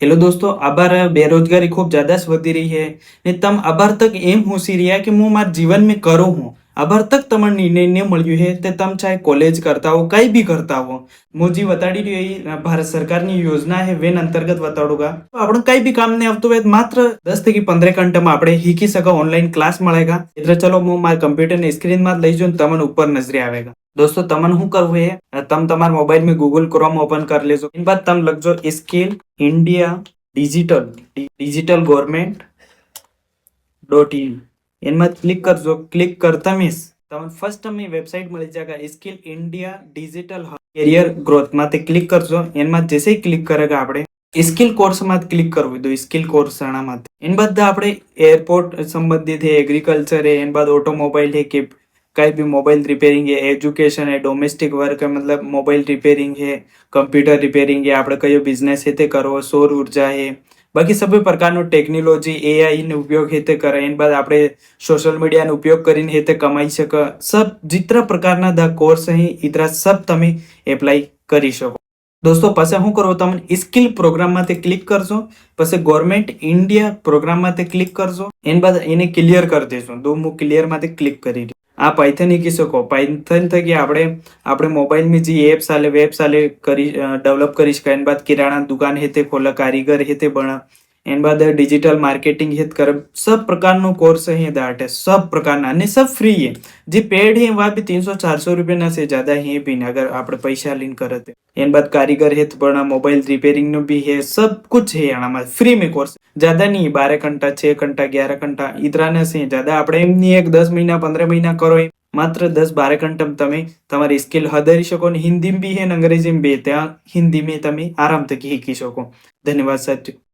Hello दोस्तों, अबार बेरोजगारी खूब ज्यादा वधी रही है ने तम अबार तक एम होशी રહ્યા कि હું મારા जीवन में करो हूँ अबार तक तमन निर्णय ने મળ્યું है ते तम चाहे कॉलेज करता हो कई भी करता हो मुझे बताड़ी रही भारत सरकार ની યોજના है વેન अंतर्गत बताड़ूंगा तो આપણે કઈ भी काम ને આવતું હોય માત્ર 10 થી 15 ઘંટામાં આપણે શીખી શકો ઓનલાઈન ક્લાસ મળેગા એટલે ચલો હું મારા કમ્પ્યુટર ની સ્ક્રીન માં લઈ જાઉં તમને ઉપર નજરે આવેગા दोस्तों तमन શું કરવું है तम તમારા મોબાઈલ में गूगल क्रोम ओपन कर लेजो इन बाद तम लखजो skill India digital government .in इनमें क्लिक करजो क्लिक करता मीस तमन फर्स्ट में वेबसाइट मिल जाएगा skill India digital career growth माते क्लिक करजो इनमें जैसे ही क्लिक करेगा आपने स्किल कोर्स में क्लिक करવું दो स्किल कोर्स में इन बाद આપણે एयरपोर्ट संबंधित है एग्रीकल्चर है इन बाद ऑटोमोबाइल है कि कई भी मोबाइल रिपेयरिंग है एजुकेशन है डोमेस्टिक वर्क है मतलब मोबाइल रिपेयरिंग है कंप्यूटर रिपेयरिंग है આપણે કયો બિઝનેસ है તે કરવો સૌર ઉર્જા है બાકી સભી પ્રકારનો ટેકનોલોજી એઆઈ નો ઉપયોગ है તે કરે એન બાદ આપણે સોશિयल मीडिया નો ઉપયોગ કરીને है તે કમાઈ શકે सब जितना प्रकारना दा कोर्स है इतरा सब તમે એપ્લાય કરી શકો दोस्तों पासे શું કરો તમે સ્કિલ પ્રોગ્રામ માં તે ક્લિક કરજો પછી ગવર્નમેન્ટ ઇન્ડિયા પ્રોગ્રામ માં તે ક્લિક કરજો એન બાદ એને ક્લિયર કરી દેજો તો હું ક્લિયર માં તે ક્લિક કરી આ પાયથન શીખી શકો પાયથન થકી આપણે મોબાઈલ में जी एप्स आले वेब्स आले करी डेवलप करी शकाय बाद किराना दुकान है ते खोला कारीगर है ते बना एन बाद डिजिटल मार्केटिंग है कर सब प्रकार नो कोर्स है दाट है सब प्रकार ना ने सब फ्री है जी पेड है वह भी 300-400 रुपये ना से ज्यादा है भी अगर आप पैसा लीन करते एन बाद कारीगर है तो बना मोबाइल रिपेयरिंग नो भी है सब कुछ है आना फ्री में कोर्स ज्यादा नहीं 12 घंटा 6 घंटा 11 घंटा इतना ने से ज्यादा આપણે એમની એક 10 મહિના 15 મહિના કરો માત્ર 10-12 ઘંટા તમે તમારી સ્કિલ હદારી શકો ને હિન્દી भी है अंग्रेजी में भी ત્યાં હિન્દી में તમે આરામથી શીખી શકો ધન્યવાદ સાथियों।